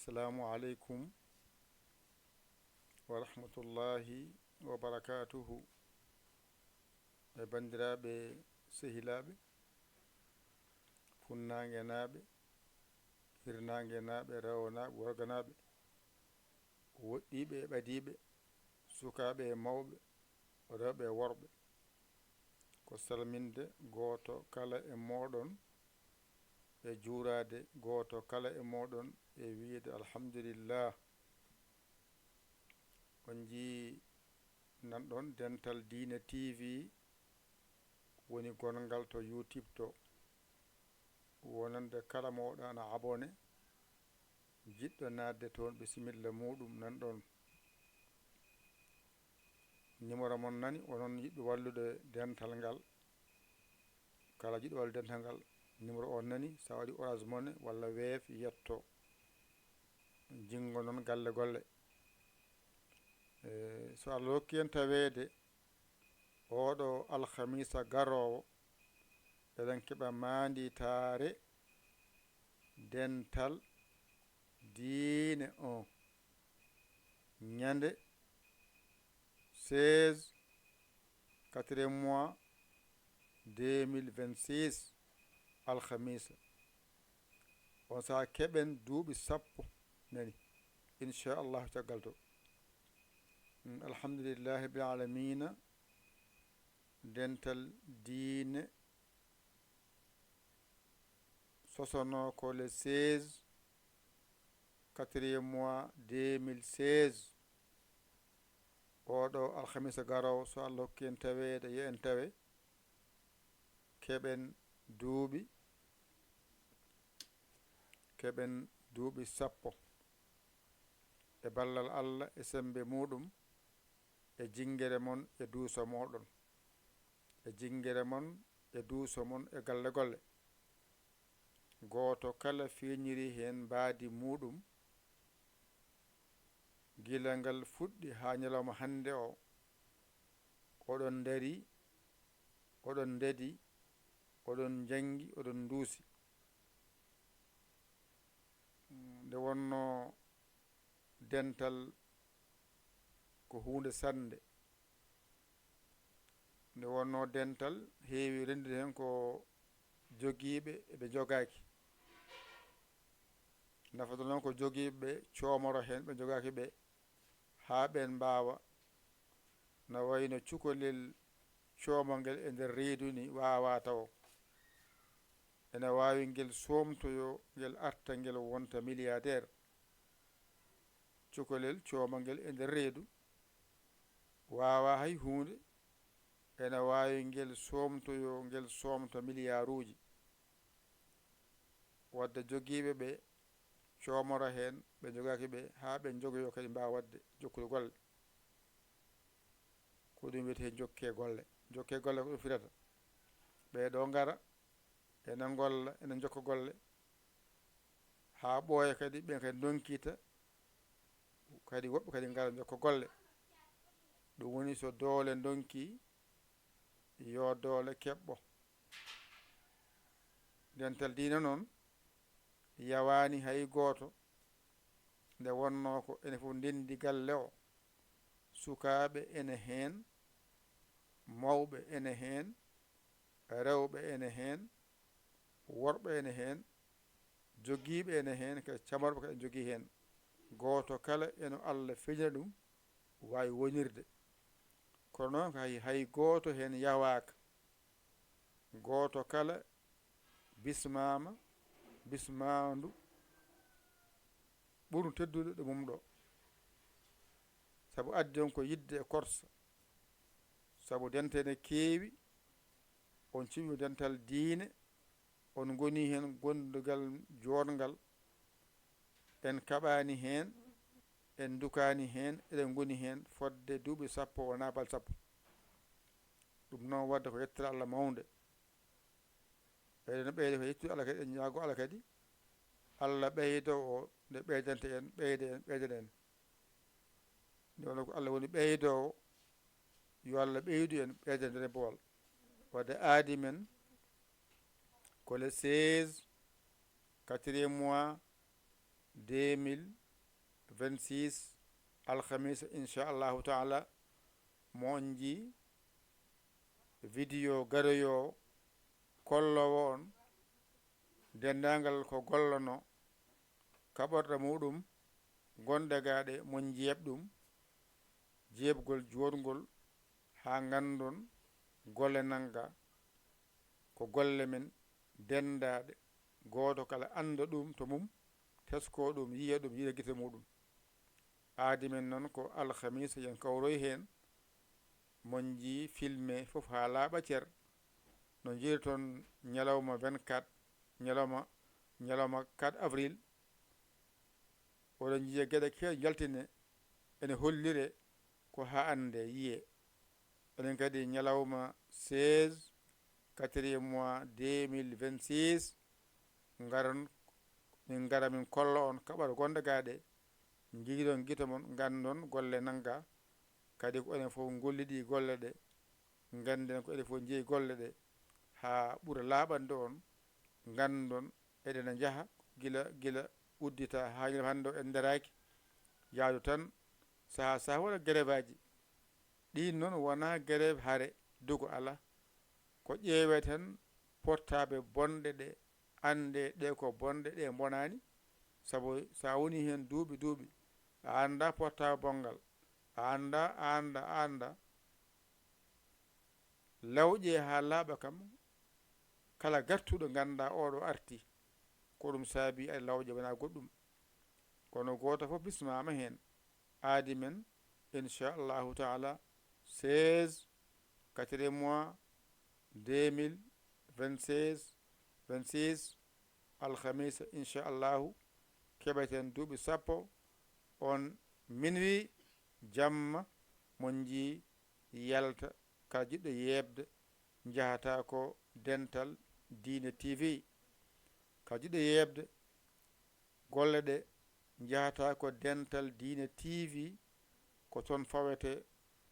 assalamu aleykum wa rahmatullahi wa barakatuhu e bandiraɓe sehilaɓe funnague naɓe hirnague naɓe rewnaɓe worganaɓe woɗɗiɓe e ɓadiɓe sukaɓe e mawɓe rewɓe e worɓe ko salminde goto kala e moɗon e juurade goto kala e moɗon e wiide alhamdulillah on jii nanɗon Dental Dina TV woni gongal to YouTube to wonande kala moɗon abonné jiɗɗo nadde toon bisimilla muɗum nanɗon numéro mon nani onon yiɗɓe wallude dental ngal kala jiɗɗo wallude dental ngal numéro o nani sa waɗi Orange Money walla Wave yetto jinggo noon galle golle so Allah hokki en tawede oɗo alhamisa garowo eɗen keɓa manditare Dental Dina 1 ñande 16 4e mois 2026 alhamisa on saha keɓen duuɓi sappo nani inchallahu caggal to alhamdulillahi rabbil alamina Dental Dina sosono ko le 16 4e mois 2016 oɗo alhamisa garowo so Allah hokki en tawede yo en tawe keɓen duuɓi sappo e ballal Allah e sembe muɗum e jingere mon e duuso moɗon e jingere mon e duuso mon e galle golle goto kala feñiri hen mbaadi muɗum gila ngal fuɗɗi ha ñalawma hande o oɗon dari oɗon ndedi oɗon jangi oɗon duusi nde wonno dental ko hunde sande nde wonno dental heewi rendude hen ko jogiiɓe eɓe jogaki nafata noon ko jogiiɓe coomoro hen ɓe jogaki ɓe ha ɓen mbawa no wayno cukalel coomol ngel e nder reedu ni wawa taw ene wawi ngel somtoyo ngel arta ngel wonta milliardaire cukalel coomol ngel e nder reedu wawa hay hunde ene wawi ngel somtoyo ngel somta milliard uji wadde jogiiɓe ɓe coomoro hen ɓe jogaki ɓe ha ɓe jogoyo kadi mbawa wadde jokkude golle ko ɗum wiyete jokke golle ko ɗum firata ɓeɗo ngara ene golla ene jokka golle ha ɓooya kadi ɓen kadi donkita kadi woɓɓe kadi ngara jokka golle ɗum woni so doole donki yo doole keɓɓo Dental Dina noon yawani hay goto nde wonno ko ene fof ndendi galle o sukaɓe ene hen mawɓe ene hen rewɓe ene hen worɓe ene hen jogiiɓe ene hen kadi camorɓe kadi jogui hen goto kala eno Allah feñira ɗum wawi wonirde kono noon hay goto hen yawaka goto kala bismandu ɓuuri teddude ɗo mum ɗo saabu addi on ko yidde e korsa saabu dente ne keewi on cuɓi Dental Dina on goni hen gondugal jodgal en kaɓani hen en dukani hen eɗen goni hen fodde duuɓi sappo wona balɗe sappo ɗum noon wadde ko yettere Allah mawde eɗen ɓeyda ko yettude Allah kadi en ñaago Allah kadi Allah ɓeydo o nde ɓeydanta en ɓeydaɗen nde wonno ko Allah woni ɓeydowo yo Allah ɓeydu en ɓeydande en bowal wadde aadi men ko le 16 4e mois 2026 alhamisa inchallahu taala moƴƴi vidéo garoyo kollowo on dendagal ko gollono kaɓorɗe muɗum gonde gaɗe mon jeebɗum jeebgol jodgol ha gandon golle nanga ko golle men dendaɗe goto kala anda ɗum to mum tesko ɗum yiya ɗum yiya guite muɗum aadi men noon ko alhamisa yen kawroy hen mon ji filmé foof ha laaɓa ceer no jiiri toon ñalawma 24 ñalawma 4 avril oɗon jiiya gueɗe kew jaltine ene hollire ko ha ande yiye enen kadi ñalawma 16 4e mois 2026 garon min gara min kollo on kaɓaro gonde gaɗe jiiɗon guite mon gandon golle nanga kadi ko enen fof golliɗi golle ɗe ganden ko enen fof jeeyi golle ɗe ha ɓuura laaɓande on gandon eɗene jaaha gila uddita ha hande o en daraki yaadu tan saaha waɗa grève aji ɗin noon wona grève haare dugo ala ko ƴeewe tan portaɓe bonɗe ɗe ande ɗe ko bonɗe ɗe bonani saabu sa woni hen duuɓi a anda portable bongal a anda lawƴe ha laaɓa kam kala gartuɗo ganda oɗo arti ko ɗum saabi ay lawƴe wona goɗɗum kono goto foof bismama hen aadi men inchallahu taala 16 4e mois 2026 alhamisa inchallahu keɓeten duuɓi sappo on minuit jamma mon ji yalta kala jiɗɗo yebde jahata ko dental diine tv kala jiɗɗo yebde golle ɗe jahata ko dental diine tv ko toon fawete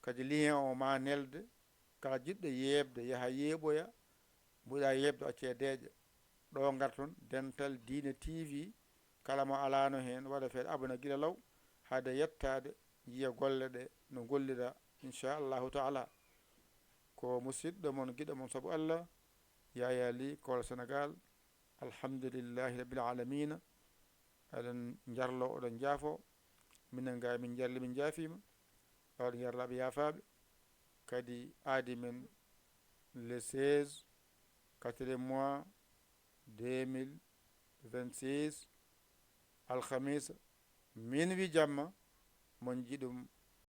kadi lien o ma nelde kala jiɗɗo yebde yaha yeeɓoya mbuɗa yebde acce deeƴa ɗo gar toon dental diine tv kala mo alano hen waɗa feere abona guila law haade yettade yiya golle ɗe no gollira inchallahu taala ko musidɗo mon guiɗo mon saabu Allah Yaya Ly Kowal Sénégal alhamdulillahi rabbil alamina eɗen jarlo oɗon jaafo minen ga min jarli min jaafima oɗon yarlaɓe yafaɓe kadi aadi men le 16 4e mois 2026 alhamisa minuit jamma mon jiiɗum